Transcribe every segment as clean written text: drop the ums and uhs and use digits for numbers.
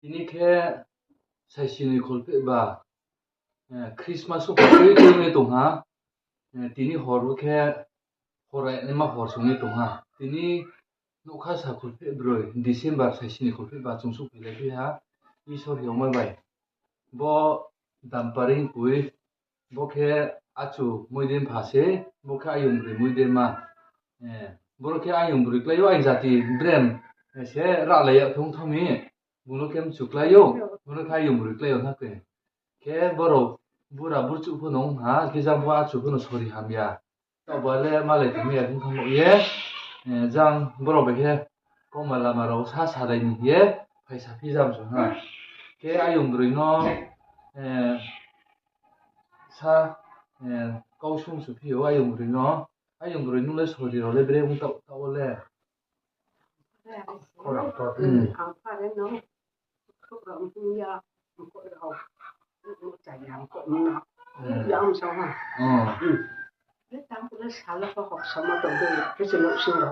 ทีนี้แค่ใช้ชีวิตคนเป็นบ่าคริสต์มาสก็คือที่ไม่ตรงหาทีนี้ฮอร์แค่ฮอร์ไอ้มาฮอร์สงนี่ตรงหาทีนี้ลูกค้าสาคนเป็นบรอยเดซemberใช้ชีวิตคนเป็นบ่าจงสุไปเลยฮะอีสอร์ยอมไม่ไหวบ่ดัมปาริงปุยบ่แค่อาจูมวยเดินภาเสบ่แค่อายุมบริมวยเดินมาบ่แค่อายุมบริกเลยว่าอินซาติเบรมเสระเลยทงทมีบุรุษเข้มสุกเลยบุรุษอายุมบริกเลยนะเพิ่นแค่บ่รอบุราบุจุพนงหากิจังว่าจุพนสอริหามยาตอบเลยมาเลยทมีทงทมเยจังบ่รอไปแค่ก็มาละมาเราซาซาได้นี่เยไผซาพี่จังซุฮะแค่อายุมบริเนาะซา高雄是譬如อายุมบริเนาะอายุมบรินู่นเลยสอริเราเลยเบรมุตตะวเลยก็เราตอเอาพาได้เนาะทุกเราทุ่งยาก็เราใจยามก็เนาะยามซะฮะแล้วตามก็สาระก็หอกสมตรงนี้ที่จะลงชื่อเรา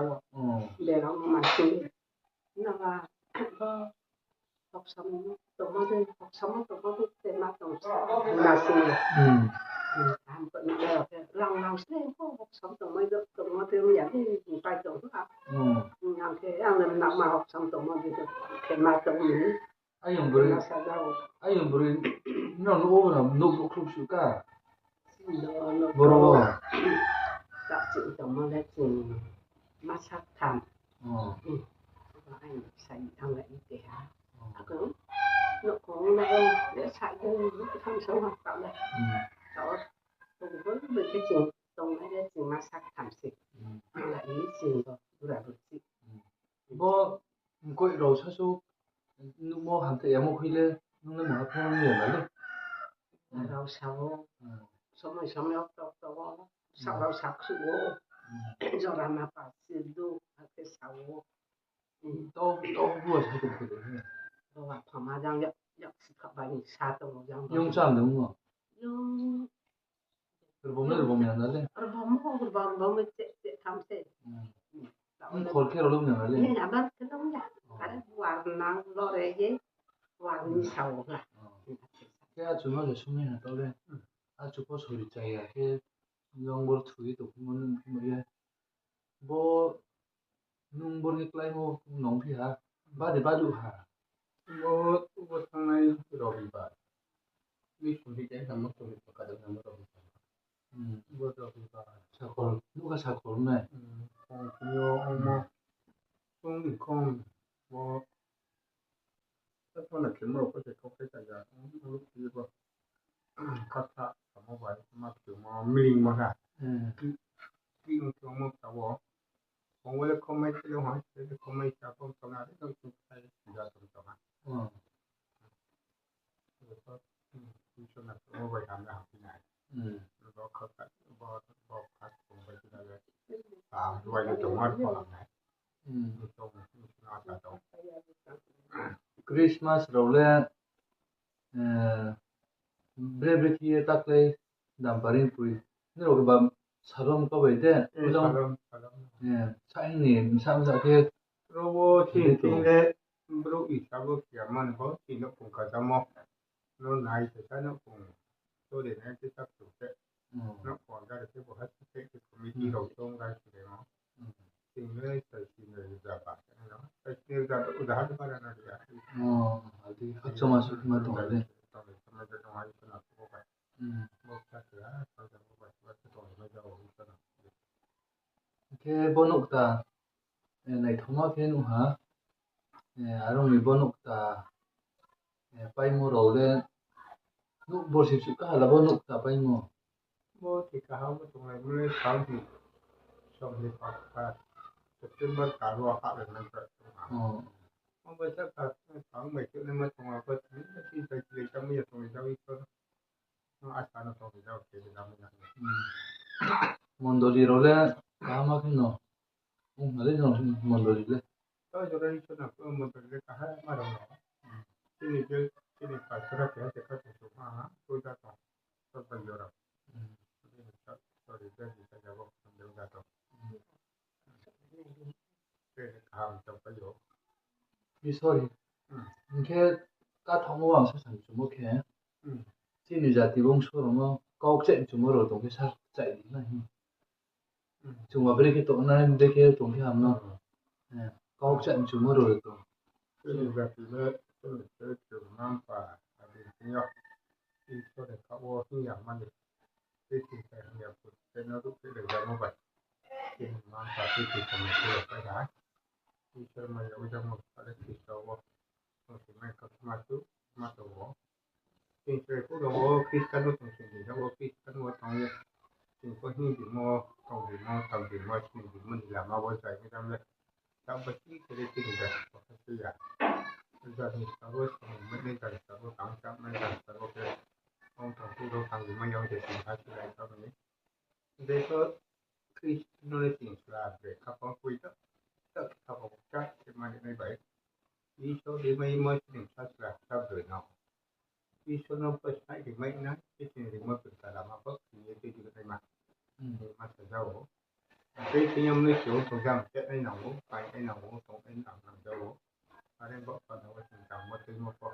เดี๋ยวเรามาซื้อนะว่าก็หอกสมตรงมาด้วยหอกสมตรงมาด้วยแต่มาตรงมาซื้อตามก็นี่แล้วเราเส้นก็หอกสมตรงมาด้วยตรงมาด้วยอย่างที่ไปตรงครับอย่างที่อันนั้นนำมาหอกสมตรงมาด้วยแต่มาตรงนี้อายุมบรินอนโอ้นะนุกครุบสุกาบ่รอจับจิตตรงมาแล้วจึงมาสักทำก็ให้ใส่ทางไหนเดียวก็นกของเราเดี๋ยวใส่ก็ทำสองหักต่อเลยต่อตรงก็เป็นcáiจึงตรงนั้นจึงมาสักทำสิอะไรนี้จึงก็ดูแลบุตรสิบ่ก็เราซะซุนุโมหันแต่ยังบ่คุยเลยนุนมาพอเนี่ยมาเลยเราเศร้าสมัยตัวเศร้าเราสักสุโจรามาปาสิดูให้เศร้าต้องหัวใช้ตัวเองเพราะว่าพม่ายังอยากสิขับไปชาตรงยังยงจังนึงบ่ยงระบบเนี่ยนั่นเลยระบบไม่เจ็บทำเสร็จคนแค่เราลืมอย่างนั้นเลยเนี่ยบ้านก็ต้องอยากอะไรวางนางรอเรยวางมีเสาล่ะแค่จุดนั้นจะช่วยให้ตัวเลยจุดพอสนใจแค่ยองบอลถุยตัวมันเนี่ยบ่นุ่งบนใกล้ๆน้องพี่ฮะบ้านเดี๋ยวบ้านดูหาบ่ทางไหนรอบีบามีคนที่จะทำมาตัวนี้ประกาศทำมารอบีบาบ่รอบีบาชาคนลูกก็ชาคนแม่ของพี่โยมาต้องมีคงบ่ถ้าตอนนั้นขึ้นมาก็จะเข้าไปใจยาลูกที่ว่าคัดถ้าสมบัติมาถึงมามิงมาค่ะที่มันตัวมันตะวอของเวลาคอมไม่ได้หาเวลาคอมไม่จับต้องทำงานต้องสุดท้ายยาต้องทำงานแล้วก็ที่ชนะตัวไปทำได้ที่ไหนแล้วก็เขาตัดบอกคัดตรงไปที่ไหนเลยตามด้วยตรงวัดพอหลังไหนตรงน่าจะตรงคริสต์มาสเราเล่นเบรบที่ตักเลยดัมปารินปุยนี่เราก็แบบสารมก็ไปเด้ไม่ต้องใช่นี่สามสักที่เราที่เนี่ยบรูอีกสักลูกเสียมันเพราะที่นกปุ่งก็จะมองโน่นไหนจะใช้นกปุ่งตัวเด็กนี่ที่สักสุดเนี่ยนกปุ่งก็จะที่บอกให้ที่ที่คอมมิตี้เราต้องได้สิ่งเดียวสิ่งนี้ใส่สิ่งนี้จะบาดเนาะใส่สิ่งนี้จะอุดาหะอะไรนั่นเองอันที่เขาจะมาสุดมาตรงเลยตรงนี้ทำไมจะต้องให้คนนั้นพูดไปบอกชัดเลยเขาจะพูดไปว่าจะต้องไม่จะโอ้ยนะแค่บนุกตาในท้องแค่นู้ฮะอารมณ์มีบนุกตาไปมัวเราเลยนุกบริสุทธิ์ก็หาละบนุกตาไปมัวบ่ที่เขาไม่ตรงไหนไม่ได้ทำที่ชมที่ปากตาจะเป็นบ้านการว่าอะไรนั่นก็มันไม่ใช่การทำไม่ใช่ในมันตรงนั้นก็ที่ใจเลยจะไม่ตรงนี้จะวิ่งก็อาจารย์ตรงนี้จะเกิดอะไรไม่ได้มันดูดีเราเลยกามาขึ้นเนาะอะไรเนาะมันดูดีเลยก็จะได้ชนะก็มันเป็นเรื่องการมาดูเนาะที่นี่ก็ที่นี่ปัจจุบันที่จะเข้าสู่มาตัวจะต้องตัวเป็นยอดที่นี่ก็ตัวที่จะจะบอกเป็นยอดเป็นข่าวจะประโยชน์พี่ sorry แค่ ka thomo wang sa sang chumo khe chi ni jati bong so mo kok che chumo ro tong ke sa chai di na hi chuma bre ke to na de ke tong ke ham no kok che chumo ro to Ini berarti itu nampak ada tengok itu ada kau tu yang mana itu saya yang pun saya tu saya dah mau buat ini nampak itu sama saya pada itu mana udah mau ada kisah mungkin mereka masuk ini saya pun dah kisah tu sendiri dah kisah tu tanya ini pun ini mau tahu di mana lama buat saya ni dalam tak pasti kita tinggal pasti ya jadi kalau semua dari satu tangkap mereka satu ke orang tu tu tanggung yang jadi hasil dari ini jadi Kristologi Islam kapal kuita tak kapal kat mana ni baik isu di mana muslim sastra sabda nak isu nampak di mana itu di mana perkara apa itu juga tema masa jauh cái nhân lý chủ trong rằng cái ấy nào phải cái nào trong cái nào làm đâu ở đây bọn phần nó thành tạo một cái một phần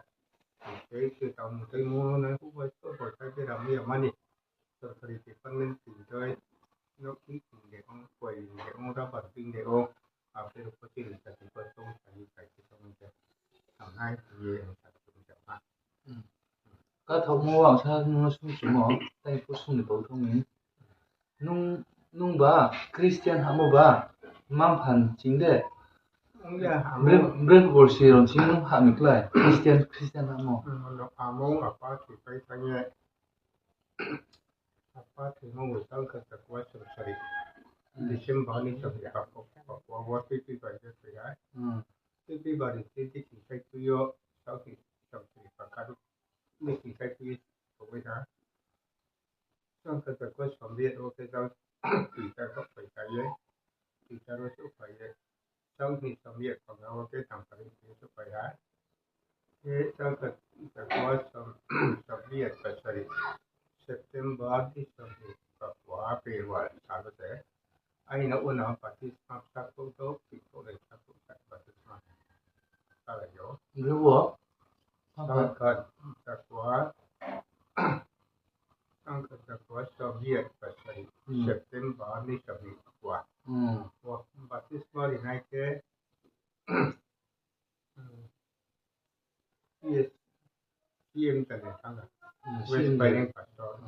cái tạo một cái mua nó cũng với số của cái làm gì mà đi rồi thì phân lên tìm chơi nó ít để con quầy để con ra bản tin để con à cái lúc có tiền là thì con không phải như vậy thì không được thằng hai thì sản xuất chậm lại ka thomo wang sa no su chumo tai pu sum ni bo thong ni nung ba Christian hamo ba mam phan ching de bre bol si ron ching nung ha mi klai Christian hamo amo apa thì phải tanya apa thì ngồi sang cái quá sớm sớm December ni sampai apa waktu itu banyak sekali tapi baru itu kita itu sampai pakai ni kita itu berbeza sang cái quá sớm dia okey dah kita kok percaya kita harus supaya sang ni sampai kalau okey tanpa itu supaya sang cái quá sớm sampai pasari September di sampai Papua Pewa kalau saya ai nak una pasti satu tu itu dah satu pasti kalau yo bre wo Angkat takwa Soviet pasal September ni sampai Papua. Wah, pasti semua naik ke yes, CM tadi sana. West Bank pasal.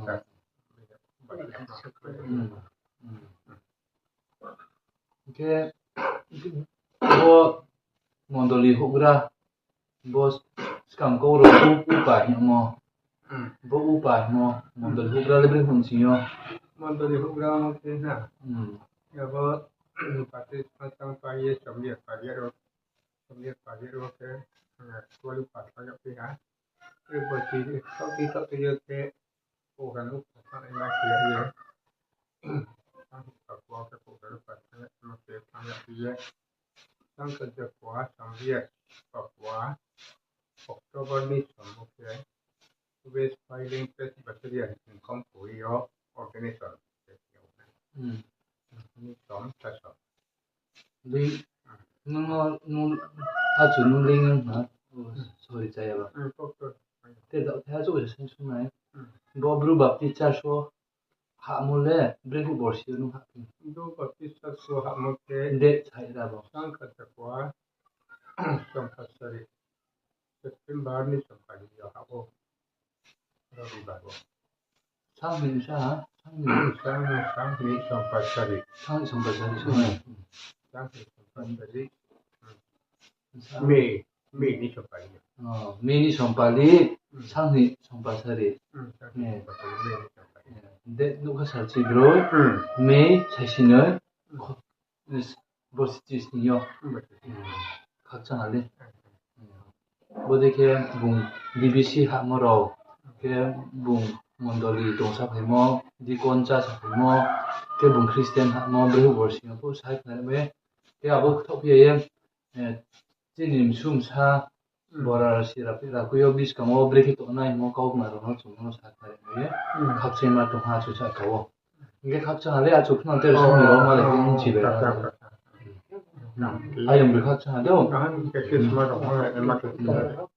ke bo mondoli hogra bo skam ko ro u pa hi mo bo u pa mo mondoli hogra le bre hon sinyo Mandori program ke na. Ya bo pasti pasang pagi Soviet pagi ke kuali pasal ya pihak. Berarti kalau kita ke orang lu pasal yang dia Papua ke program pasal masih banyak dia. Sang kerja kuat Soviet Papua Oktober ni semua ke West Filing Press Battalion in Kampuyo Organization. Ni som tasok. li nung a chu nung ling ha sorry chaya ba te da tha chu sen su nai bo bru bapti cha so ha mo le bre hu bor si nu ha Itu pasti satu hak mungkin de chai da bo sang kerja kuat sampai seri September ni sampai dia apa Rabi baru sang min sa sang ni sampai seri sang ba sa ni so sampai seri Mei ni sampai dia me ni som pa li sang ni som pa sa ri Mei ni sampai de nu ka sa chi bro me chai sin ne bo si chi ni yo khak chang ale bo de ke bung BBC ha mo ro ke bung mondoli dong sa phai mo di kon cha sa phai mo ke bung Christian ha mo bre hu bor si po sai na me ke abo thok ye jinim sum sa bora si ra pi ra ku yo bis ka mo bre ki to nai mo ka ma ro no chung no sa ta me khak che ma to ha chu sa ka wo nge khak cha ale a chu khna te so mi ro ma le kin chi be ai yong bre khak cha do Kan ke semua orang emak